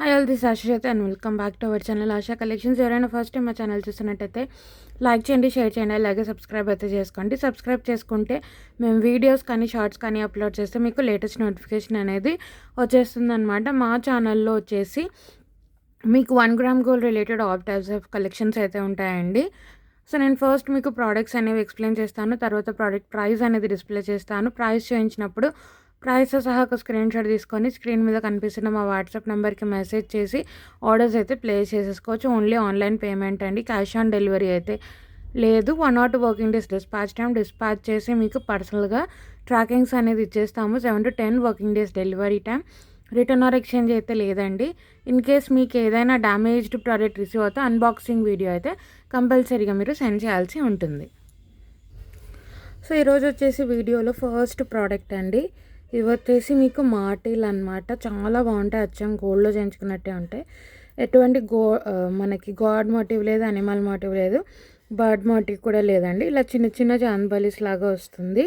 Hi all this Ashish and welcome back to our channel ASHA collections. ఎవరైనా first time మా channel చూస్తున్నట్టయితే like చేయండి, share చేయండి, అలాగే సబ్స్క్రైబ్ అయితే చేసుకోండి. సబ్స్క్రైబ్ చేసుకుంటే మేము వీడియోస్ కానీ షార్ట్స్ కానీ అప్లోడ్ చేస్తే మీకు లేటెస్ట్ నోటిఫికేషన్ అనేది వచ్చేస్తుంది అనమాట. మా ఛానల్లో వచ్చేసి మీకు 1 gram gold related all types of collections అయితే ఉంటాయండి. సో నేను ఫస్ట్ మీకు ప్రోడక్ట్స్ అనేవి ఎక్స్ప్లెయిన్ చేస్తాను, తర్వాత ప్రోడక్ట్ ప్రైస్ అనేది డిస్ప్లే చేస్తాను. ప్రైస్ చేయించినప్పుడు ప్రైస్తో సహా ఒక స్క్రీన్ షాట్ తీసుకొని స్క్రీన్ మీద కనిపిస్తున్న మా వాట్సాప్ నెంబర్కి మెసేజ్ చేసి ఆర్డర్స్ అయితే ప్లేస్ చేసేసుకోవచ్చు. ఓన్లీ ఆన్లైన్ పేమెంట్ అండి, క్యాష్ ఆన్ డెలివరీ అయితే లేదు. 1 or 2 వర్కింగ్ డేస్ డిస్పాచ్ చేసి మీకు పర్సనల్గా ట్రాకింగ్స్ అనేది ఇచ్చేస్తాము. 7 to 10 working days delivery time. Return or exchange అయితే లేదండి. ఇన్ కేస్ మీకు ఏదైనా డ్యామేజ్డ్ ప్రోడక్ట్ రిసీవ్ అవుతే అన్బాక్సింగ్ వీడియో అయితే కంపల్సరీగా మీరు సెండ్ చేయాల్సి ఉంటుంది. సో ఈరోజు వచ్చేసి వీడియోలో ఫస్ట్ ప్రోడక్ట్ అండి. ఇవి వచ్చేసి మీకు మాటీలు అనమాట. చాలా బాగుంటాయి, అచ్చం గోల్డ్లో చేయించుకున్నట్టే ఉంటాయి. ఎటువంటి మనకి గాడ్ మోటివ్ లేదు, అనిమల్ మోటివ్ లేదు, బర్డ్ మోటివ్ కూడా లేదండి. ఇలా చిన్న చిన్న చాందబలీస్ లాగా వస్తుంది.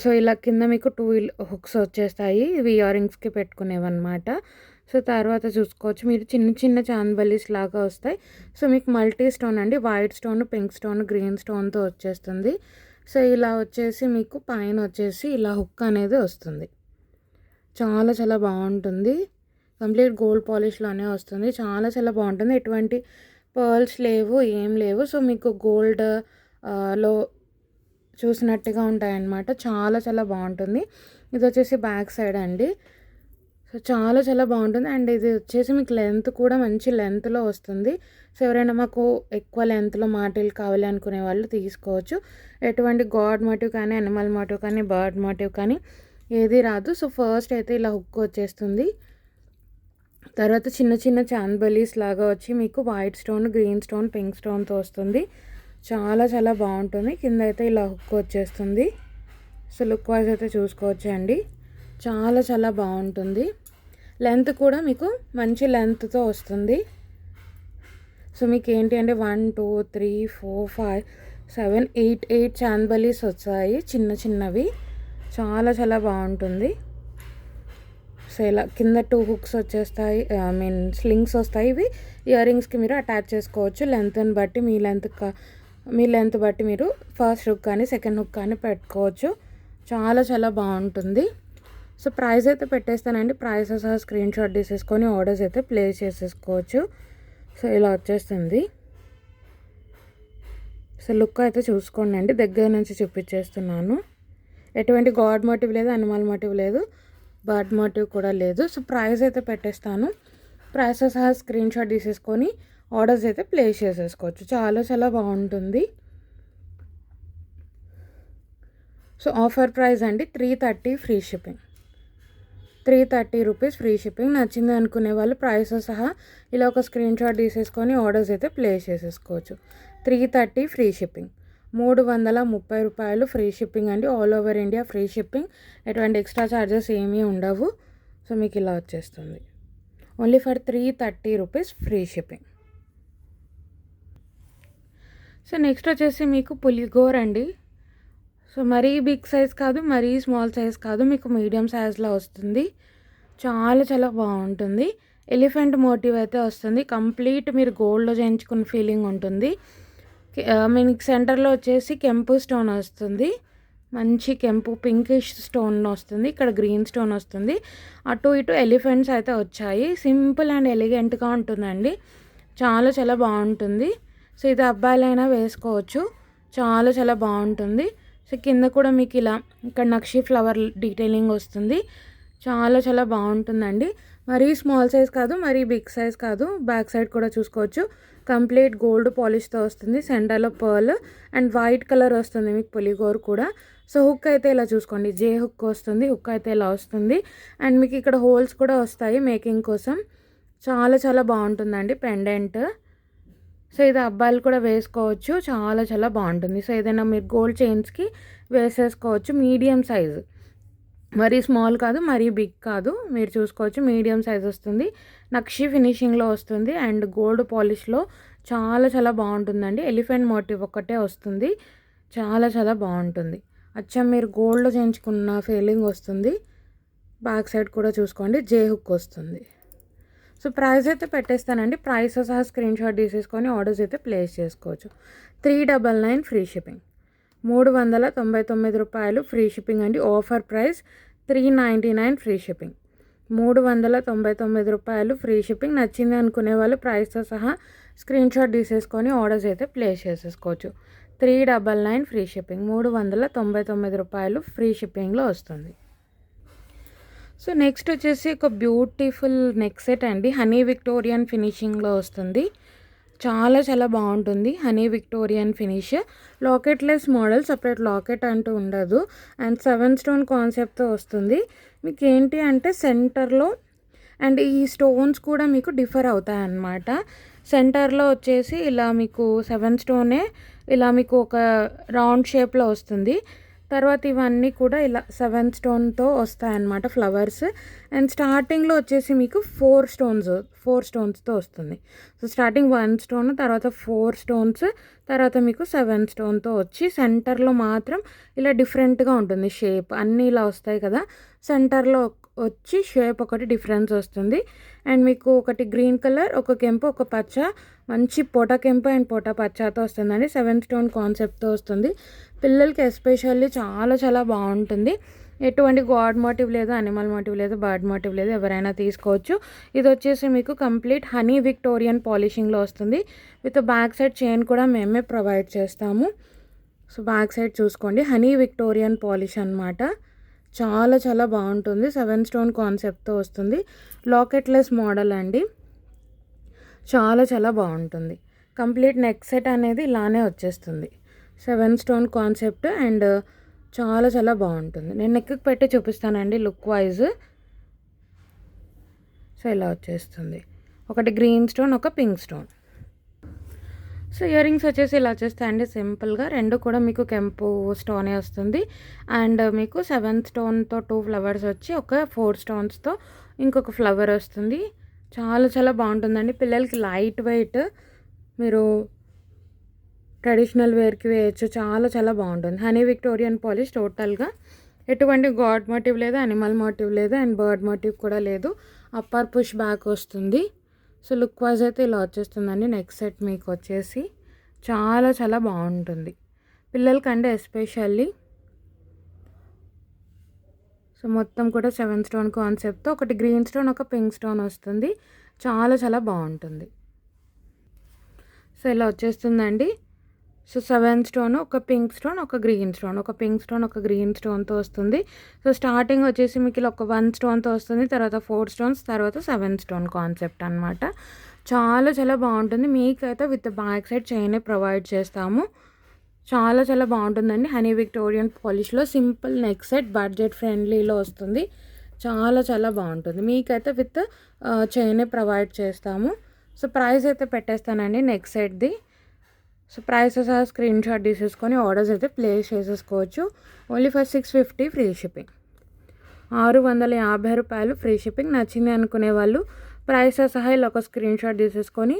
సో ఇలా కింద మీకు 2 హుక్స్ వచ్చేస్తాయి. ఇవి ఇయర్ రింగ్స్కి పెట్టుకునేవన్నమాట. సో తర్వాత చూసుకోవచ్చు మీరు చిన్న చిన్న చాందబలీస్ లాగా వస్తాయి. సో మీకు మల్టీ స్టోన్ అండి, white stone, pink stone, green స్టోన్తో వచ్చేస్తుంది. సో ఇలా వచ్చేసి మీకు పైన వచ్చేసి ఇలా హుక్ అనేది వస్తుంది. చాలా చాలా బాగుంటుంది, కంప్లీట్ గోల్డ్ పాలిష్లోనే వస్తుంది. చాలా చాలా బాగుంటుంది, ఎటువంటి పర్ల్స్ లేవు, ఏం లేవు. సో మీకు గోల్డ్ లో చూసినట్టుగా ఉంటాయన్నమాట. చాలా చాలా బాగుంటుంది. ఇది వచ్చేసి బ్యాక్ సైడ్ అండి. సో చాలా చాలా బాగుంటుంది. అండ్ ఇది వచ్చేసి మీకు లెంత్ కూడా మంచి లెంత్లో వస్తుంది. సో ఎవరైనా మాకు ఎక్కువ లెంత్లో మాటీలు కావాలి అనుకునే వాళ్ళు తీసుకోవచ్చు. ఎటువంటి గాడ్ మోటివ్ కానీ, అనిమల్ మోటివ్ కానీ, బర్డ్ మోటివ్ కానీ ఏది రాదు. సో ఫస్ట్ అయితే ఇలా హుక్ వచ్చేస్తుంది. తర్వాత చిన్న చిన్న చాందబలీస్ లాగా వచ్చి మీకు white stone, green stone, pink స్టోన్తో వస్తుంది. చాలా చాలా బాగుంటుంది. కింద అయితే ఇలా హుక్ వచ్చేస్తుంది. సో లుక్ వైజ్ అయితే చూసుకోవచ్చు అండి. చాలా చాలా బాగుంటుంది. లెంత్ కూడా మీకు మంచి లెంత్తో వస్తుంది. సో మీకు ఏంటి అంటే 1 2 3 4 5 7 8 చాందబలీస్ వచ్చాయి, చిన్న చిన్నవి. చాలా చాలా బాగుంటుంది. సో ఇలా కింద 2 హుక్స్ వచ్చేస్తాయి, స్లింగ్స్ వస్తాయి. ఇవి ఇయర్ రింగ్స్కి మీరు అటాచ్ చేసుకోవచ్చు. లెంత్ని బట్టి మీ లెంత్ బట్టి మీరు ఫస్ట్ హుక్ కానీ సెకండ్ హుక్ కానీ పెట్టుకోవచ్చు. చాలా చాలా బాగుంటుంది. సో ప్రైస్ అయితే పెట్టేస్తానండి. ప్రైస్ సహా స్క్రీన్ షాట్ తీసేసుకొని ఆర్డర్స్ అయితే ప్లేస్ చేసేసుకోవచ్చు. సో ఇలా వచ్చేస్తుంది. సో లుక్ అయితే చూసుకోండి అండి, దగ్గర నుంచి చూపించేస్తున్నాను. ఎటువంటి గాడ్ మోటివ్ లేదు, అనిమల్ మోటివ్ లేదు, బర్డ్ మోటివ్ కూడా లేదు. సో ప్రైస్ అయితే పెట్టేస్తాను. ప్రైస్ సహా స్క్రీన్ షాట్ తీసేసుకొని ఆర్డర్స్ అయితే ప్లేస్ చేసేసుకోవచ్చు. చాలా చాలా బాగుంటుంది. సో ఆఫర్ ప్రైస్ అండి 330 free shipping. 330 rupees free shipping. నచ్చింది అనుకునే వాళ్ళు ప్రైస్ సహా ఇలా ఒక స్క్రీన్ షాట్ తీసేసుకొని ఆర్డర్స్ అయితే ప్లేస్ చేసేసుకోవచ్చు. 330 ఫ్రీ షిప్పింగ్. 330 రూపాయలు ఫ్రీ షిప్పింగ్ అండి. All over India free shipping. ఎటువంటి ఎక్స్ట్రా ఛార్జెస్ ఏమీ ఉండవు. సో మీకు ఇలా వచ్చేస్తుంది. Only for 330 rupees free shipping. So next వచ్చేసి మీకు పులిగోర్ అండి. సో మరీ బిగ్ సైజ్ కాదు, మరీ స్మాల్ సైజ్ కాదు, మీకు మీడియం సైజ్లో వస్తుంది. చాలా చాలా బాగుంటుంది. ఎలిఫెంట్ మోటివ్ అయితే వస్తుంది. కంప్లీట్ మీరు గోల్డ్లో చేయించుకున్న ఫీలింగ్ ఉంటుంది. మీకు సెంటర్లో వచ్చేసి కెంపు స్టోన్ వస్తుంది. మంచి కెంపు పింకిష్ స్టోన్ వస్తుంది. ఇక్కడ గ్రీన్ స్టోన్ వస్తుంది. అటు ఇటు ఎలిఫెంట్స్ అయితే వచ్చాయి. సింపుల్ అండ్ ఎలిగెంట్గా ఉంటుందండి. చాలా చాలా బాగుంటుంది. సో ఇది అబ్బాయిలైనా వేసుకోవచ్చు. చాలా చాలా బాగుంటుంది. సో కింద కూడా మీకు ఇలా ఇక్కడ నక్షి ఫ్లవర్ డీటెయిలింగ్ వస్తుంది. చాలా చాలా బాగుంటుందండి. మరీ స్మాల్ సైజ్ కాదు, మరీ బిగ్ సైజ్ కాదు. బ్యాక్ సైడ్ కూడా చూసుకోవచ్చు. కంప్లీట్ గోల్డ్ పాలిష్తో వస్తుంది. సెంటర్లో పర్ల్ అండ్ వైట్ కలర్ వస్తుంది మీకు పులిగోర్ కూడా. సో హుక్ అయితే ఇలా చూసుకోండి, జే హుక్ వస్తుంది. హుక్ అయితే ఇలా వస్తుంది. అండ్ మీకు ఇక్కడ హోల్స్ కూడా వస్తాయి మేకింగ్ కోసం. చాలా చాలా బాగుంటుందండి పెండెంట్. సో ఇది అబ్బాయిలు కూడా వేసుకోవచ్చు. చాలా చాలా బాగుంటుంది. సో ఏదైనా మీరు గోల్డ్ చైన్స్కి వేసేసుకోవచ్చు. మీడియం సైజు, మరీ స్మాల్ కాదు, మరీ బిగ్ కాదు. మీరు చూసుకోవచ్చు మీడియం సైజ్ వస్తుంది. నక్షి ఫినిషింగ్లో వస్తుంది అండ్ గోల్డ్ పాలిష్లో చాలా చాలా బాగుంటుందండి. ఎలిఫెంట్ మోటివ్ ఒక్కటే వస్తుంది. చాలా చాలా బాగుంటుంది. అచ్చం మీరు గోల్డ్లో చేయించుకున్న ఫీలింగ్ వస్తుంది. బ్యాక్ సైడ్ కూడా చూసుకోండి, జే హుక్ వస్తుంది. సో ప్రైస్ అయితే పెట్టేస్తానండి. ప్రైస్తో సహా స్క్రీన్ షాట్ తీసేసుకొని ఆర్డర్స్ అయితే ప్లేస్ చేసుకోవచ్చు. 399 ఫ్రీ షిప్పింగ్, 399 రూపాయలు ఫ్రీ షిప్పింగ్ అండి. ఆఫర్ ప్రైస్ 399 ఫ్రీ షిప్పింగ్, 399 రూపాయలు ఫ్రీ షిప్పింగ్. నచ్చింది అనుకునే వాళ్ళు ప్రైస్తో సహా స్క్రీన్ షాట్ తీసేసుకొని ఆర్డర్స్ అయితే ప్లేస్ చేసేసుకోవచ్చు. 399 ఫ్రీ షిప్పింగ్, 399 రూపాయలు ఫ్రీ షిప్పింగ్లో వస్తుంది. సో నెక్స్ట్ వచ్చేసి ఒక బ్యూటిఫుల్ నెక్ సెట్ అండి. హనీ విక్టోరియన్ ఫినిషింగ్లో వస్తుంది. చాలా చాలా బాగుంటుంది. Honey Victorian finish, locketless model, separate locket అంటూ ఉండదు. అండ్ 7 స్టోన్ కాన్సెప్ట్తో వస్తుంది. మీకు ఏంటి అంటే సెంటర్లో అండ్ ఈ స్టోన్స్ కూడా మీకు డిఫర్ అవుతాయి అన్నమాట. సెంటర్లో వచ్చేసి ఇలా మీకు 7 స్టోనే ఇలా మీకు ఒక రౌండ్ షేప్లో వస్తుంది. తర్వాత ఇవన్నీ కూడా ఇలా 7 స్టోన్తో వస్తాయన్నమాట ఫ్లవర్స్. అండ్ స్టార్టింగ్లో వచ్చేసి మీకు 4 స్టోన్స్తో వస్తుంది. సో స్టార్టింగ్ 1 స్టోన్, తర్వాత 4 స్టోన్స్, తర్వాత మీకు 7 స్టోన్తో వచ్చి సెంటర్లో మాత్రం ఇలా డిఫరెంట్గా ఉంటుంది షేప్. అన్నీ ఇలా వస్తాయి కదా, సెంటర్లో వచ్చి షేప్ ఒకటి డిఫరెన్స్ వస్తుంది. అండ్ మీకు ఒకటి గ్రీన్ కలర్, ఒక కెంపు, ఒక పచ్చ, మంచి పోటా కెంపు అండ్ పోటా పచ్చతో వస్తుందండి. 7 స్టోన్ కాన్సెప్ట్తో వస్తుంది. పిల్లలకి ఎస్పెషల్లీ చాలా చాలా బాగుంటుంది. ఎటువంటి గాడ్ మోటివ్ లేదు, అనిమల్ మోటివ్ లేదు, బర్డ్ మోటివ్ లేదు, ఎవరైనా తీసుకోవచ్చు. ఇది వచ్చేసి మీకు కంప్లీట్ హనీ విక్టోరియన్ పాలిషింగ్లో వస్తుంది. విత్ బ్యాక్ సైడ్ చైన్ కూడా మేమే ప్రొవైడ్ చేస్తాము. సో బ్యాక్ సైడ్ చూసుకోండి, హనీ విక్టోరియన్ పాలిష్ అనమాట. చాలా చాలా బాగుంటుంది. 7 స్టోన్ కాన్సెప్ట్తో వస్తుంది. లాకెట్లెస్ మోడల్ అండి. చాలా చాలా బాగుంటుంది. కంప్లీట్ నెక్ సెట్ అనేది ఇలానే వచ్చేస్తుంది. 7 స్టోన్ కాన్సెప్ట్ అండ్ చాలా చాలా బాగుంటుంది. నేను నెక్కి పెట్టి చూపిస్తానండి లుక్ వైజ్. సో ఇలా వచ్చేస్తుంది. ఒకటి గ్రీన్ స్టోన్, ఒక pink stone. So ear rings వచ్చేసి ఇలా వచ్చేస్తాయండి సింపుల్గా. రెండు కూడా మీకు కెంపు స్టోనే వస్తుంది. అండ్ మీకు 7 స్టోన్తో 2 ఫ్లవర్స్ వచ్చి ఒక 4 స్టోన్స్తో ఇంకొక ఫ్లవర్ వస్తుంది. చాలా చాలా బాగుంటుందండి. పిల్లలకి లైట్ వెయిట్, మీరు ట్రెడిషనల్ వేర్కి వేయచ్చు. చాలా చాలా బాగుంటుంది. హనీ విక్టోరియన్ పాలిష్ టోటల్గా ఎటువంటి గాడ్ మోటివ్ లేదు, అనిమల్ మోటివ్ లేదు, అండ్ బర్డ్ మోటివ్ కూడా లేదు. అప్పర్ పుష్ బ్యాక్ వస్తుంది. సో లుక్ వైజ్ అయితే ఇలా వచ్చేస్తుందండి. నెక్ సెట్ మీకు వచ్చేసి చాలా చాలా బాగుంటుంది పిల్లలకంటే ఎస్పెషల్లీ. సో మొత్తం కూడా 7 స్టోన్ కాన్సెప్ట్తో ఒకటి గ్రీన్ స్టోన్, ఒక పింక్ స్టోన్ వస్తుంది. చాలా చాలా బాగుంటుంది. సో ఇలా వచ్చేస్తుందండి. సో 7 స్టోన్, ఒక పింక్ స్టోన్, ఒక గ్రీన్ స్టోన్, ఒక పింక్ స్టోన్, ఒక గ్రీన్ స్టోన్తో వస్తుంది. సో స్టార్టింగ్ వచ్చేసి మీకు ఇలా ఒక 1 స్టోన్తో వస్తుంది, తర్వాత 4 స్టోన్స్, తర్వాత 7 స్టోన్ కాన్సెప్ట్ అనమాట. చాలా చాలా బాగుంటుంది. మీకైతే విత్ బ్యాక్ సైడ్ చైనే ప్రొవైడ్ చేస్తాము. చాలా చాలా బాగుంటుందండి. హనీ విక్టోరియన్ పాలిష్లో సింపుల్ నెక్ సెట్, బడ్జెట్ ఫ్రెండ్లీలో వస్తుంది. చాలా చాలా బాగుంటుంది. మీకైతే విత్ చైనే ప్రొవైడ్ చేస్తాము. సో ప్రైస్ అయితే పెట్టేస్తానండి నెక్ సెట్ది. సో ప్రైస్ సహా స్క్రీన్ షాట్ తీసేసుకొని ఆర్డర్స్ అయితే ప్లేస్ చేసేసుకోవచ్చు. ఓన్లీ ఫర్ 650 ఫ్రీ షిప్పింగ్, 650 రూపాయలు ఫ్రీ షిప్పింగ్. నచ్చింది అనుకునే వాళ్ళు ప్రైస్ సహా ఇలా ఒక స్క్రీన్ షాట్ తీసేసుకొని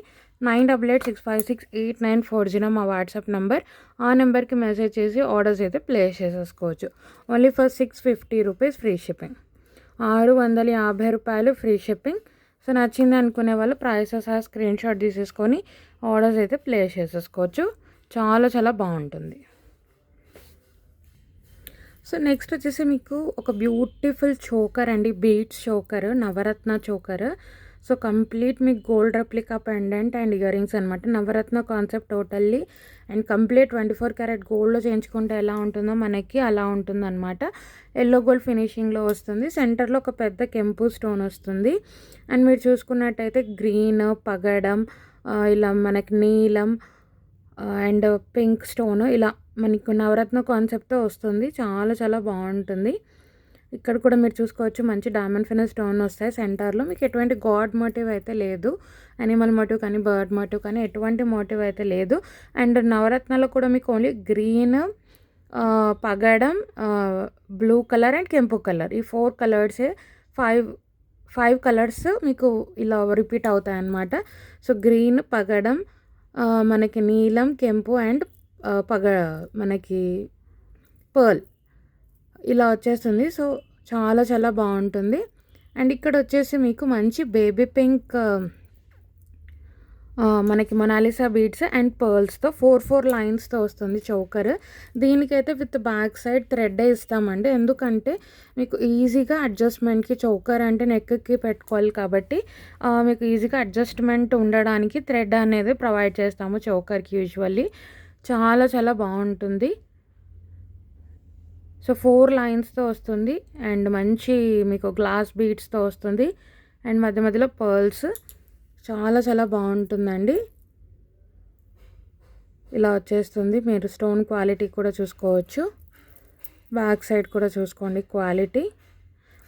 9886568940 మా వాట్సాప్ నెంబర్, ఆ నెంబర్కి మెసేజ్ చేసి ఆర్డర్స్ అయితే ప్లేస్ చేసేసుకోవచ్చు. Only for 650 rupees free shipping, 650 రూపాయలు ఫ్రీ షిప్పింగ్. సో నచ్చింది అనుకునే వాళ్ళు ప్రైస్ సహా స్క్రీన్ షాట్ తీసేసుకొని ఆర్డర్స్ అయితే ప్లేస్ చేసేసుకోవచ్చు. చాలా చాలా బాగుంటుంది. సో నెక్స్ట్ వచ్చేసి మీకు ఒక బ్యూటిఫుల్ చోకర్ అండి, beads choker, navaratna choker. So complete మీకు gold replica pendant and earrings అనమాట. Navaratna concept totally and complete 24 carat గోల్డ్లో చేయించుకుంటే ఎలా ఉంటుందో మనకి అలా ఉంటుందన్నమాట. ఎల్లో గోల్డ్ ఫినిషింగ్లో వస్తుంది. సెంటర్లో ఒక పెద్ద కెంపు స్టోన్ వస్తుంది. అండ్ మీరు చూసుకున్నట్టయితే గ్రీన్, పగడం, ఇలా మనకి నీలం అండ్ పింక్ స్టోన్, ఇలా మనకు నవరత్న కాన్సెప్ట్తో వస్తుంది. చాలా చాలా బాగుంటుంది. ఇక్కడ కూడా మీరు చూసుకోవచ్చు మంచి డైమండ్ ఫినిష్ స్టోన్ వస్తాయి సెంటర్లో. మీకు ఎటువంటి గాడ్ మోటివ్ అయితే లేదు, అనిమల్ మోటివ్ కానీ బర్డ్ మోటివ్ కానీ ఎటువంటి మోటివ్ అయితే లేదు. అండ్ నవరత్నాలో కూడా మీకు ఓన్లీ గ్రీన్, పగడం, బ్లూ కలర్ అండ్ కెంపు కలర్, ఈ 4 కలర్సే 5 కలర్స్ మీకు ఇలా రిపీట్ అవుతాయి అన్నమాట. సో గ్రీన్, పగడం, మనకి నీలం, కెంపు అండ్ మనకి పర్ల్ ఇలా వచ్చేస్తుంది. సో చాలా చాలా బాగుంటుంది. అండ్ ఇక్కడ వచ్చేసి మీకు మంచి బేబీ పింక్ మనకి మొనాలిసా బీడ్స్ అండ్ పర్ల్స్తో 4 లైన్స్తో వస్తుంది చోకర్. దీనికైతే విత్ బ్యాక్ సైడ్ థ్రెడ్ ఇస్తామండి, ఎందుకంటే మీకు ఈజీగా అడ్జస్ట్మెంట్కి, చోకర్ అంటే నెక్కి పెట్టుకోవాలి కాబట్టి మీకు ఈజీగా అడ్జస్ట్మెంట్ ఉండడానికి థ్రెడ్ అనేది ప్రొవైడ్ చేస్తాము చోకర్కి యూజువల్లీ. చాలా చాలా బాగుంటుంది. సో 4 లైన్స్తో వస్తుంది అండ్ మంచి మీకు గ్లాస్ బీడ్స్తో వస్తుంది అండ్ మధ్య మధ్యలో పర్ల్స్. చాలా చాలా బాగుంటుందండి. ఇలా వచ్చేస్తుంది. మీరు స్టోన్ క్వాలిటీ కూడా చూసుకోవచ్చు, బ్యాక్ సైడ్ కూడా చూసుకోండి క్వాలిటీ.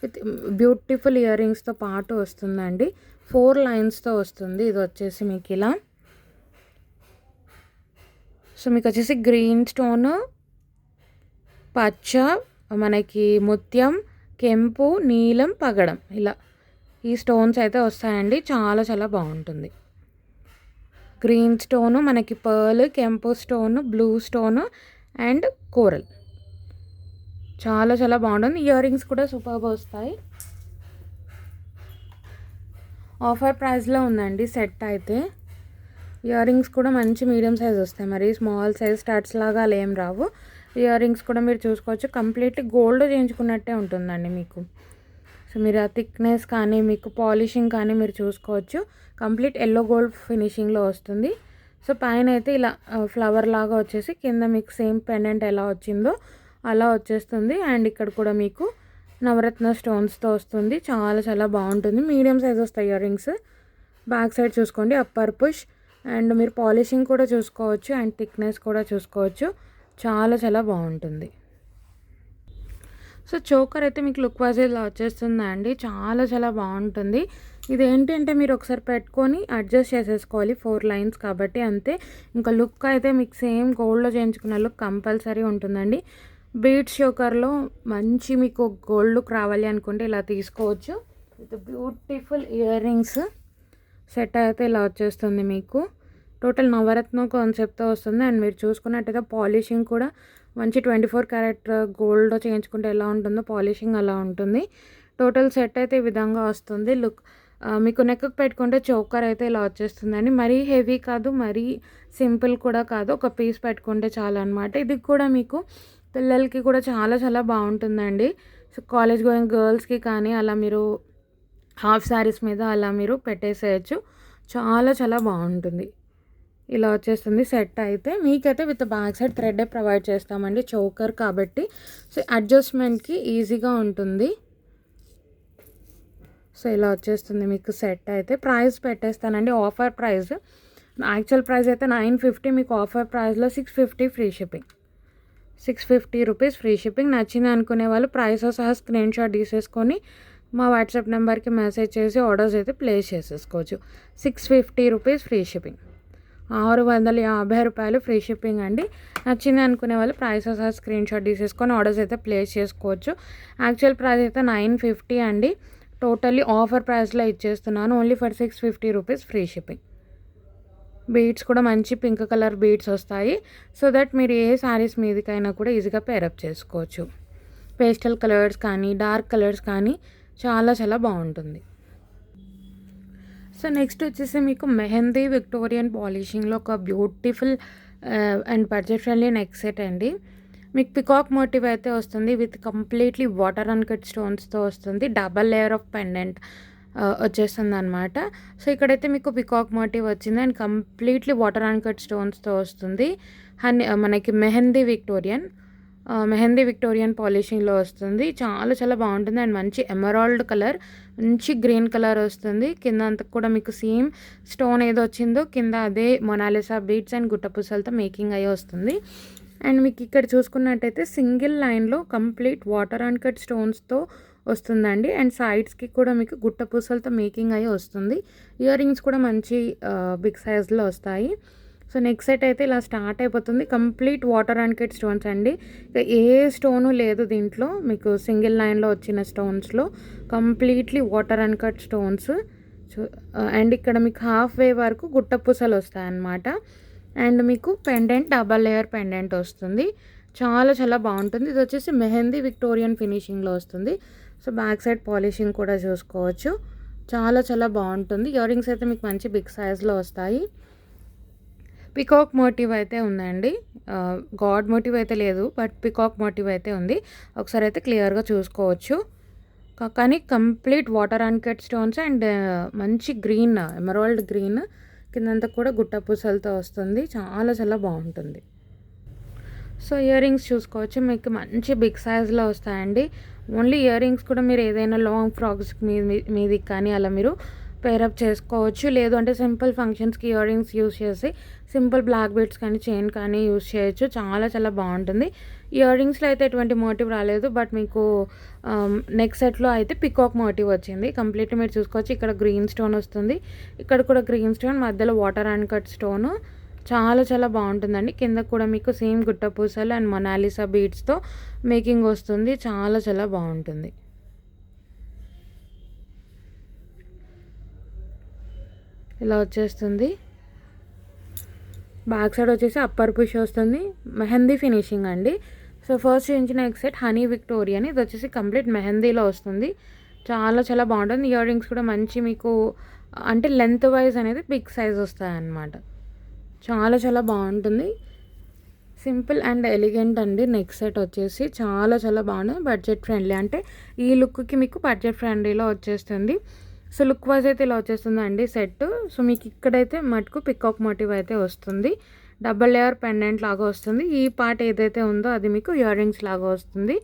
విత్ బ్యూటిఫుల్ ఇయర్ రింగ్స్తో పాటు వస్తుందండి. 4 లైన్స్తో వస్తుంది. ఇది వచ్చేసి మీకు ఇలా. సో మీకు వచ్చేసి గ్రీన్ స్టోన్, పచ్చ, మనకి ముత్యం, కెంపు, నీలం, పగడం ఇలా ఈ స్టోన్స్ అయితే వస్తాయండి. చాలా చాలా బాగుంటుంది. గ్రీన్ స్టోను, మనకి పర్ల్, కెంపు stone, blue stone and coral. చాలా చాలా బాగుంటుంది. ఇయర్ రింగ్స్ కూడా సూపర్గా వస్తాయి. ఆఫర్ ప్రైస్లో ఉందండి సెట్ అయితే. ఇయర్ రింగ్స్ కూడా మంచి మీడియం సైజ్ వస్తాయి, మరి స్మాల్ సైజ్ స్టార్ట్స్ లాగా అలా ఏం రావు. ఇయర్ రింగ్స్ కూడా మీరు చూసుకోవచ్చు, కంప్లీట్లీ గోల్డ్ చేయించుకున్నట్టే ఉంటుందండి మీకు. సో మీరు ఆ థిక్నెస్ కానీ మీకు పాలిషింగ్ కానీ మీరు చూసుకోవచ్చు. కంప్లీట్ ఎల్లో గోల్డ్ ఫినిషింగ్లో వస్తుంది. సో పైన అయితే ఇలా ఫ్లవర్ లాగా వచ్చేసి కింద మీకు సేమ్ పెండెంట్ ఎలా వచ్చిందో అలా వచ్చేస్తుంది. అండ్ ఇక్కడ కూడా మీకు నవరత్న స్టోన్స్తో వస్తుంది. చాలా చాలా బాగుంటుంది. మీడియం సైజ్ వస్తాయి ఇయర్ రింగ్స్. బ్యాక్ సైడ్ చూసుకోండి, అప్పర్ పుష్. అండ్ మీరు పాలిషింగ్ కూడా చూసుకోవచ్చు అండ్ థిక్నెస్ కూడా చూసుకోవచ్చు. చాలా చాలా బాగుంటుంది. సో చోకర్ అయితే మీకు లుక్ వైజ్ ఇలా వచ్చేస్తుంది అండి. చాలా చాలా బాగుంటుంది. ఇది ఏంటంటే మీరు ఒకసారి పెట్టుకొని అడ్జస్ట్ చేసేసుకోవాలి, 4 లైన్స్ కాబట్టి అంతే. ఇంకా లుక్ అయితే మీకు సేమ్ గోల్డ్లో చేయించుకున్న లుక్ కంపల్సరీ ఉంటుందండి. బీడ్స్ చోకర్లో మంచి మీకు గోల్డ్ లుక్ రావాలి అనుకుంటే ఇలా తీసుకోవచ్చు. With beautiful ear rings set అయితే ఇలా వచ్చేస్తుంది మీకు. టోటల్ నవరత్న కాన్సెప్ట్తో వస్తుంది. అండ్ మీరు చూసుకున్నట్టయితే పాలిషింగ్ కూడా మంచి 24 క్యారెట్ గోల్డ్ చేయించుకుంటే ఎలా ఉంటుందో పాలిషింగ్ అలా ఉంటుంది. టోటల్ సెట్ అయితే ఈ విధంగా వస్తుంది. లుక్ మీకు నెక్కి పెట్టుకుంటే చోకర్ అయితే ఇలా వచ్చేస్తుందండి. మరీ హెవీ కాదు, మరీ సింపుల్ కూడా కాదు, ఒక పీస్ పెట్టుకుంటే చాలా అనమాట. ఇది కూడా మీకు పిల్లలకి కూడా చాలా చాలా బాగుంటుందండి. సో కాలేజ్ గోయింగ్ గర్ల్స్కి కానీ అలా మీరు హాఫ్ శారీస్ మీద అలా మీరు పెట్టేసేయచ్చు. చాలా చాలా బాగుంటుంది. ఇలా వచ్చేస్తుంది సెట్ అయితే. మీకైతే with back side thread provide చేస్తామండి, చోకర్ కాబట్టి. సో అడ్జస్ట్మెంట్కి ఈజీగా ఉంటుంది. సో ఇలా వచ్చేస్తుంది మీకు సెట్ అయితే. ప్రైస్ పెట్టేస్తానండి, ఆఫర్ ప్రైస్. యాక్చువల్ ప్రైస్ అయితే 950, మీకు ఆఫర్ ప్రైస్లో 650 free shipping. 650 rupees free shipping. నచ్చింది అనుకునే వాళ్ళు ప్రైస్ సహా స్క్రీన్ షాట్ తీసేసుకొని మా వాట్సాప్ నెంబర్కి మెసేజ్ చేసి ఆర్డర్స్ అయితే ప్లేస్ చేసేసుకోవచ్చు. 650 రూపీస్ ఫ్రీ షిప్పింగ్. 650 రూపాయలు ఫ్రీ షిప్పింగ్ అండి. నచ్చింది అనుకునే వాళ్ళు ప్రైస్ సహా స్క్రీన్ షాట్ తీసేసుకొని ఆర్డర్స్ అయితే ప్లేస్ చేసుకోవచ్చు. యాక్చువల్ ప్రైస్ అయితే 950 అండి. టోటల్లీ ఆఫర్ ప్రైస్లో ఇచ్చేస్తున్నాను, only for 650 rupees free shipping. Beads కూడా మంచి పింక్ కలర్ బీడ్స్ వస్తాయి. సో దట్ మీరు ఏ శారీస్ మీదకైనా కూడా ఈజీగా పేరప్ చేసుకోవచ్చు. పేస్టల్ కలర్స్ కానీ డార్క్ కలర్స్ కానీ చాలా చాలా బాగుంటుంది. సో నెక్స్ట్ వచ్చేసి మీకు మెహందీ విక్టోరియన్ పాలిషింగ్లో ఒక beautiful and budget friendly neck set అండి. మీకు పికాక్ మోటివ్ అయితే వస్తుంది విత్ కంప్లీట్లీ వాటర్ అన్కట్ స్టోన్స్తో వస్తుంది. డబల్ లేయర్ ఆఫ్ పెండెంట్ వచ్చేస్తుంది అనమాట. సో ఇక్కడైతే మీకు పికాక్ మోటివ్ వచ్చింది అండ్ కంప్లీట్లీ వాటర్ అన్కట్ స్టోన్స్తో వస్తుంది. మనకి మెహందీ విక్టోరియన్ పాలిషింగ్లో వస్తుంది. చాలా చాలా బాగుంటుంది అండ్ మంచి ఎమరాల్డ్ కలర్, మంచి గ్రీన్ కలర్ వస్తుంది. కింద అంతా కూడా మీకు సేమ్ స్టోన్ ఏదో వచ్చిందో కింద అదే మొనాలిసా బీడ్స్ అండ్ గుట్టపూసలతో మేకింగ్ అయ్యి వస్తుంది. అండ్ మీకు ఇక్కడ చూసుకున్నట్టయితే సింగిల్ లైన్లో కంప్లీట్ వాటర్ అండ్ కట్ స్టోన్స్తో వస్తుందండి. అండ్ సైడ్స్కి కూడా మీకు గుట్టపూసలతో మేకింగ్ అయ్యి వస్తుంది. ఇయర్ రింగ్స్ కూడా మంచి బిగ్ సైజ్లో వస్తాయి. సో నెక్స్ట్ సెట్ అయితే ఇలా స్టార్ట్ అయిపోతుంది. Complete water and cut stones అండి. ఏ స్టోను లేదు దీంట్లో, మీకు సింగిల్ లైన్లో వచ్చిన స్టోన్స్లో completely water and cut stones. And ఇక్కడ మీకు హాఫ్ వే వరకు గుట్టపూసలు వస్తాయన్నమాట. అండ్ మీకు పెండెంట్ డబల్ లేయర్ పెండెంట్ వస్తుంది. చాలా చాలా బాగుంటుంది. ఇది వచ్చేసి మెహందీ విక్టోరియన్ ఫినిషింగ్లో వస్తుంది. సో బ్యాక్ సైడ్ పాలిషింగ్ కూడా చూసుకోవచ్చు. చాలా చాలా బాగుంటుంది. ఇయర్ రింగ్స్ అయితే మీకు మంచి బిగ్ సైజ్లో వస్తాయి. పికాక్ మోటివ్ అయితే ఉందండి. గాడ్ మోటివ్ అయితే లేదు, బట్ పికాక్ మోటివ్ అయితే ఉంది. ఒకసారి అయితే క్లియర్గా చూసుకోవచ్చు. కానీ complete water uncut stones and మంచి గ్రీన్, ఎమరాల్డ్ గ్రీన్ కిందంతా కూడా గుట్ట పూసలతో వస్తుంది. చాలా చాలా బాగుంటుంది. సో ఇయర్ రింగ్స్ చూసుకోవచ్చు, మీకు మంచి బిగ్ సైజ్లో వస్తాయండి. ఓన్లీ ఇయర్ రింగ్స్ కూడా మీరు ఏదైనా లాంగ్ ఫ్రాక్స్ మీది కానీ అలా మీరు పేరప్ చేసుకోవచ్చు. లేదు అంటే సింపుల్ ఫంక్షన్స్కి ఇయర్ రింగ్స్ యూస్ చేసి సింపుల్ బ్లాక్ బీడ్స్ కానీ చైన్ కానీ యూస్ చేయొచ్చు. చాలా చాలా బాగుంటుంది. ఇయర్ రింగ్స్లో అయితే ఎటువంటి మోటివ్ రాలేదు, బట్ మీకు నెక్ సెట్లో అయితే పికాక్ మోటివ్ వచ్చింది. కంప్లీట్లీ మీరు చూసుకోవచ్చు. ఇక్కడ గ్రీన్ స్టోన్ వస్తుంది, ఇక్కడ కూడా గ్రీన్ స్టోన్, మధ్యలో వాటర్ అండ్ కట్ స్టోన్. చాలా చాలా బాగుంటుందండి. కింద కూడా మీకు సేమ్ గుట్ట పూసలు అండ్ మొనాలిసా బీడ్స్తో మేకింగ్ వస్తుంది. చాలా చాలా బాగుంటుంది. ఇలా వచ్చేస్తుంది. బ్యాక్ సైడ్ వచ్చేసి అప్పర్ పుష్ వస్తుంది. మెహందీ ఫినిషింగ్ అండి. సో ఫస్ట్ చూపించిన నెక్ సెట్ హనీ విక్టోరియా, ఇది వచ్చేసి కంప్లీట్ మెహందీలో వస్తుంది. చాలా చాలా బాగుంటుంది. ఇయర్ రింగ్స్ కూడా మంచి మీకు అంటే లెంత్ వైజ్ అనేది బిగ్ సైజ్ వస్తాయన్నమాట. చాలా చాలా బాగుంటుంది. సింపుల్ అండ్ ఎలిగెంట్ అండి. నెక్ సెట్ వచ్చేసి చాలా చాలా బాగుంటుంది. బడ్జెట్ ఫ్రెండ్లీ, అంటే ఈ లుక్కి మీకు బడ్జెట్ ఫ్రెండ్లీలో వచ్చేస్తుంది. సో లుక్ వైజ్ అయితే ఇలా వచ్చేస్తుంది అండి సెట్. సో మీకు ఇక్కడైతే మటుకు పికాక్ మోటివ్ అయితే వస్తుంది. డబల్ లేయర్ పెండెంట్ లాగా వస్తుంది. ఈ పార్ట్ ఏదైతే ఉందో అది మీకు ఇయర్ రింగ్స్ లాగా వస్తుంది.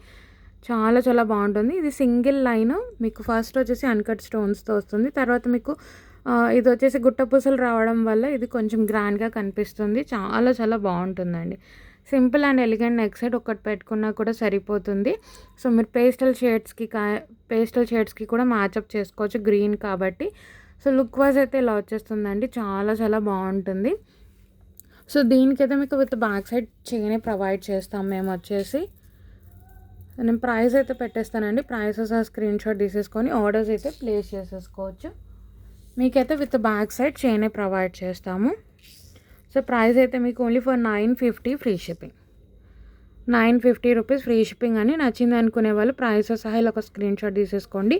చాలా చాలా బాగుంటుంది. ఇది సింగిల్ లైన్ మీకు ఫస్ట్ వచ్చేసి అన్కట్ స్టోన్స్తో వస్తుంది. తర్వాత మీకు ఇది వచ్చేసి గుట్ట పూసలు రావడం వల్ల ఇది కొంచెం గ్రాండ్గా కనిపిస్తుంది. చాలా చాలా బాగుంటుందండి. Simple and elegant neck set ఒకటి పెట్టుకున్నా కూడా సరిపోతుంది. సో మీరు పేస్టల్ షేడ్స్కి కూడా మ్యాచప్ చేసుకోవచ్చు, గ్రీన్ కాబట్టి. సో లుక్ వైజ్ అయితే ఇలా వచ్చేస్తుందండి. చాలా చాలా బాగుంటుంది. సో దీనికైతే మీకు విత్ బ్యాక్ సైడ్ చైనే ప్రొవైడ్ చేస్తాం మేము వచ్చేసి. నేను ప్రైస్ అయితే పెట్టేస్తానండి. ప్రైసెస్ ఆ స్క్రీన్ షాట్ తీసేసుకొని ఆర్డర్స్ అయితే ప్లేస్ చేసేసుకోవచ్చు. మీకైతే విత్ బ్యాక్ సైడ్ చైనే ప్రొవైడ్ చేస్తాము. సో ప్రైస్ అయితే మీకు only for 950 free shipping. 950 rupees free shipping అని. నచ్చింది అనుకునే వాళ్ళు ప్రైసెస్ సహా ఇలా ఒక స్క్రీన్ షాట్ తీసేసుకోండి.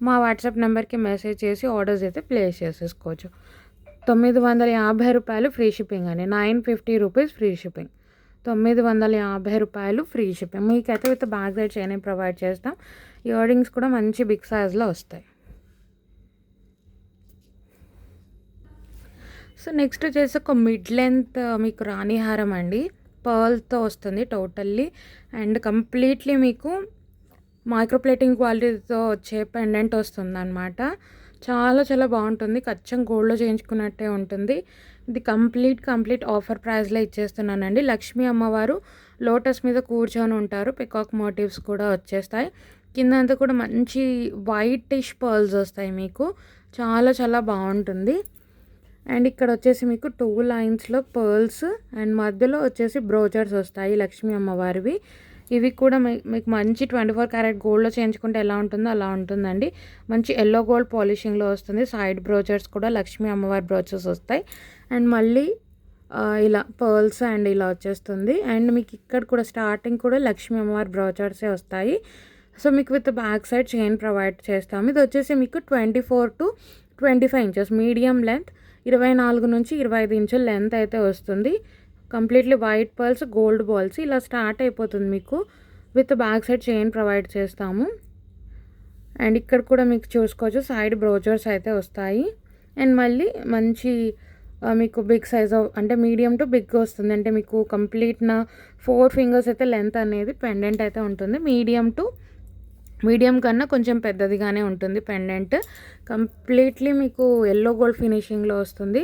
మా వాట్సాప్ నెంబర్కి మెసేజ్ చేసి ఆర్డర్స్ అయితే ప్లేస్ చేసేసుకోవచ్చు. 950 రూపాయలు ఫ్రీ షిప్పింగ్ అని. 950 రూపీస్ ఫ్రీ షిప్పింగ్. 950 రూపాయలు ఫ్రీ షిప్పింగ్. మీకైతే with back side chain provide చేస్తాం. ఇయర్ రింగ్స్ కూడా మంచి బిగ్ సైజ్లో వస్తాయి. సో నెక్స్ట్ వచ్చేసి ఒక మిడ్ లెంత్ మీకు రాణిహారం అండి. పర్ల్తో వస్తుంది టోటల్లీ, అండ్ కంప్లీట్లీ మీకు మైక్రోప్లేటింగ్ క్వాలిటీతో వచ్చే పెండెంట్ వస్తుంది అనమాట. చాలా చాలా బాగుంటుంది. కచ్చం గోల్డ్లో చేయించుకున్నట్టే ఉంటుంది. ఇది కంప్లీట్ ఆఫర్ ప్రైస్లో ఇచ్చేస్తున్నానండి. లక్ష్మీ అమ్మవారు లోటస్ మీద కూర్చొని ఉంటారు. పికాక్ మోటివ్స్ కూడా వచ్చేస్తాయి. కింద అంతా కూడా మంచి వైటిష్ పర్ల్స్ వస్తాయి మీకు. చాలా చాలా బాగుంటుంది. అండ్ ఇక్కడ వచ్చేసి మీకు 2 లైన్స్లో పర్ల్స్ అండ్ మధ్యలో వచ్చేసి బ్రోచర్స్ వస్తాయి లక్ష్మీ అమ్మవారివి. ఇవి కూడా మీకు మంచి 24 క్యారెట్ గోల్డ్లో చేయించుకుంటే ఎలా ఉంటుందో అలా ఉంటుందండి. మంచి ఎల్లో గోల్డ్ పాలిషింగ్లో వస్తుంది. సైడ్ బ్రోచర్స్ కూడా లక్ష్మీ అమ్మవారి బ్రోచర్స్ వస్తాయి. అండ్ మళ్ళీ ఇలా పర్ల్స్ అండ్ ఇలా వచ్చేస్తుంది. అండ్ మీకు ఇక్కడ కూడా స్టార్టింగ్ కూడా లక్ష్మీ అమ్మవారి బ్రోచర్సే వస్తాయి. సో మీకు with back side chain provide చేస్తాము. ఇది వచ్చేసి మీకు 24 to 25 ఇంచెస్ మీడియం లెంత్, 24 నుంచి 25 ఇంచుల లెంత్ అయితే వస్తుంది. Completely white pearls, gold balls ఇలా స్టార్ట్ అయిపోతుంది మీకు. With back side chain provide చేస్తాము. అండ్ ఇక్కడ కూడా మీకు చూసుకోవచ్చు సైడ్ బ్రోచర్స్ అయితే వస్తాయి. అండ్ మళ్ళీ మంచి మీకు బిగ్ సైజ్ అంటే మీడియం టు బిగ్ వస్తుంది. అంటే మీకు కంప్లీట్ 4 ఫింగర్స్ అయితే లెంత్ అనేది పెండెంట్ అయితే ఉంటుంది. మీడియం కన్నా కొంచెం పెద్దదిగానే ఉంటుంది పెండెంట్. కంప్లీట్లీ మీకు ఎల్లో గోల్డ్ ఫినిషింగ్లో వస్తుంది.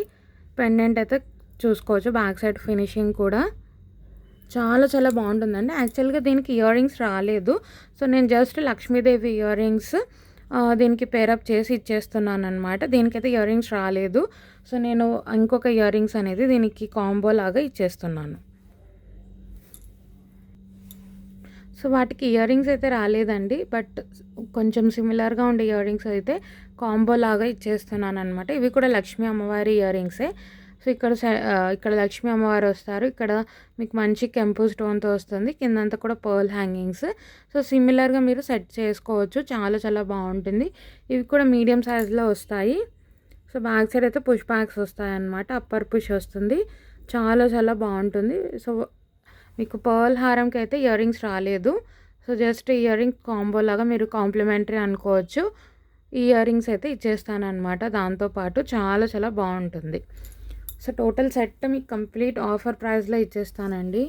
పెండెంట్ అయితే చూసుకోవచ్చు. బ్యాక్ సైడ్ ఫినిషింగ్ కూడా చాలా చాలా బాగుంటుందండి. యాక్చువల్గా దీనికి ఇయర్ రింగ్స్ రాలేదు. సో నేను జస్ట్ లక్ష్మీదేవి ఇయర్ రింగ్స్ దీనికి పేరప్ చేసి ఇచ్చేస్తున్నాను అనమాట. దీనికైతే ఇయర్ రింగ్స్ రాలేదు. సో నేను ఇంకొక ఇయర్ రింగ్స్ అనేది దీనికి కాంబో లాగా ఇచ్చేస్తున్నాను. సో వాటికి ఇయర్ రింగ్స్ అయితే రాలేదండి, బట్ కొంచెం సిమిలర్గా ఉండే ఇయర్ రింగ్స్ అయితే కాంబో లాగా ఇచ్చేస్తున్నాను అనమాట. ఇవి కూడా లక్ష్మీ అమ్మవారి ఇయర్ రింగ్సే. సో ఇక్కడ లక్ష్మీ అమ్మవారు వస్తారు. ఇక్కడ మీకు మంచి కెంపు స్టోన్తో వస్తుంది. కిందంతా కూడా పర్ల్ హ్యాంగింగ్స్. సో సిమిలర్గా మీరు సెట్ చేసుకోవచ్చు. చాలా చాలా బాగుంటుంది. ఇవి కూడా మీడియం సైజులో వస్తాయి. సో బ్యాక్ సైడ్ అయితే పుష్ బ్యాగ్స్ వస్తాయన్నమాట. అప్పర్ పుష్ వస్తుంది. చాలా చాలా బాగుంటుంది. సో మీకు పర్ల్ హారంకి అయితే ఇయర్ రింగ్స్ రాలేదు. So just ear ring combo లాగా మీరు కాంప్లిమెంటరీ అనుకోవచ్చు. ఈ ఇయర్ రింగ్స్ అయితే ఇచ్చేస్తానమాట. దాంతోపాటు చాలా చాలా బాగుంటుంది. సో టోటల్ సెట్ మీకు కంప్లీట్ ఆఫర్ ప్రైస్లో ఇచ్చేస్తానండి.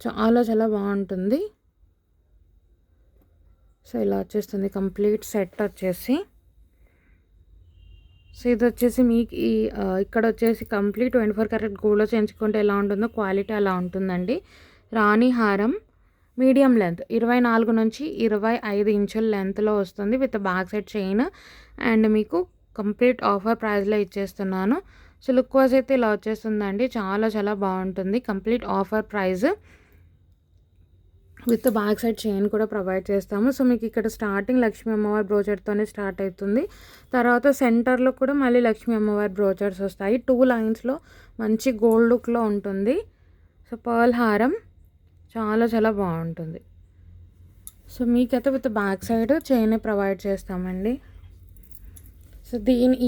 చాలా చాలా బాగుంటుంది. సో ఇలా వచ్చేస్తుంది కంప్లీట్ సెట్ వచ్చేసి. సో ఇది వచ్చేసి మీకు ఇక్కడ వచ్చేసి కంప్లీట్ 24 క్యారెట్ గోల్డ్లో చేయించుకుంటే ఎలా ఉంటుందో క్వాలిటీ అలా ఉంటుందండి. రాణి హారం మీడియం లెంత్ 24 నుంచి 25 ఇంచుల లెంత్లో వస్తుంది with back side chain. And మీకు కంప్లీట్ ఆఫర్ ప్రైస్లో ఇచ్చేస్తున్నాను. సో లుక్ వైజ్ అయితే ఇలా వచ్చేస్తుందండి. చాలా చాలా బాగుంటుంది. Complete offer price with back side chain కూడా ప్రొవైడ్ చేస్తాము. సో మీకు ఇక్కడ స్టార్టింగ్ లక్ష్మీ అమ్మవారి బ్రోచర్తోనే స్టార్ట్ అవుతుంది. తర్వాత సెంటర్లో కూడా మళ్ళీ లక్ష్మీ అమ్మవారి బ్రోచర్స్ వస్తాయి. 2 లైన్స్లో మంచి గోల్డ్ లుక్లో ఉంటుంది. సో పర్ల్ హారం చాలా చాలా బాగుంటుంది. సో మీకైతే with back side chain provide చేస్తామండి. సో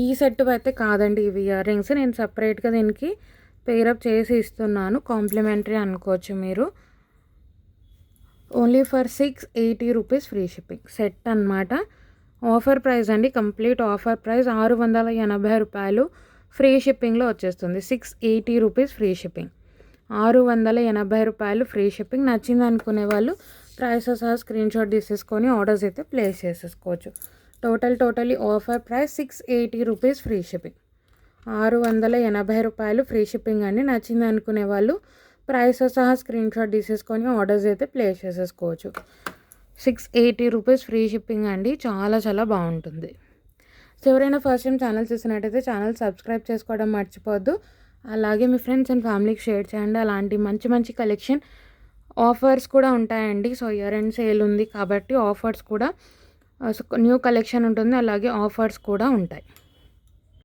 ఈ సెట్ అయితే కాదండి ఇవి ఇయర్ రింగ్స్. నేను సపరేట్గా దీనికి పేరప్ చేసి ఇస్తున్నాను. కాంప్లిమెంటరీ అనుకోవచ్చు మీరు. Only for 680 rupees free shipping set అనమాట. ఆఫర్ ప్రైస్ అండి. కంప్లీట్ ఆఫర్ ప్రైస్ 680 రూపాయలు ఫ్రీ షిప్పింగ్లో వచ్చేస్తుంది. 680 రూపీస్ ఫ్రీ షిప్పింగ్. 680 రూపాయలు ఫ్రీ షిప్పింగ్. నచ్చింది అనుకునే వాళ్ళు ప్రైస్ సహా స్క్రీన్ షాట్ తీసేసుకొని ఆర్డర్స్ అయితే ప్లేస్ చేసేసుకోవచ్చు. Totally offer price 680 rupees free shipping. 680 రూపాయలు ఫ్రీ షిప్పింగ్ అండి. నచ్చింది అనుకునే వాళ్ళు ప్రైస్ సహా స్క్రీన్ షాట్ తీసేసుకొని ఆర్డర్స్ అయితే ప్లేస్ చేసేసుకోవచ్చు. 680 రూపీస్ ఫ్రీ షిప్పింగ్ అండి. చాలా చాలా బాగుంటుంది. సో ఎవరైనా ఫస్ట్ టైం ఛానల్ చూసినట్టయితే ఛానల్ సబ్స్క్రైబ్ చేసుకోవడం మర్చిపోవద్దు. అలాగే మీ ఫ్రెండ్స్ అండ్ ఫ్యామిలీకి షేర్ చేయండి. అలాంటి మంచి మంచి కలెక్షన్ ఆఫర్స్ కూడా ఉంటాయండి. సో ఇయర్ ఎండ్ సేల్ ఉంది కాబట్టి ఆఫర్స్ కూడా న్యూ కలెక్షన్ ఉంటుంది. అలాగే ఆఫర్స్ కూడా ఉంటాయి.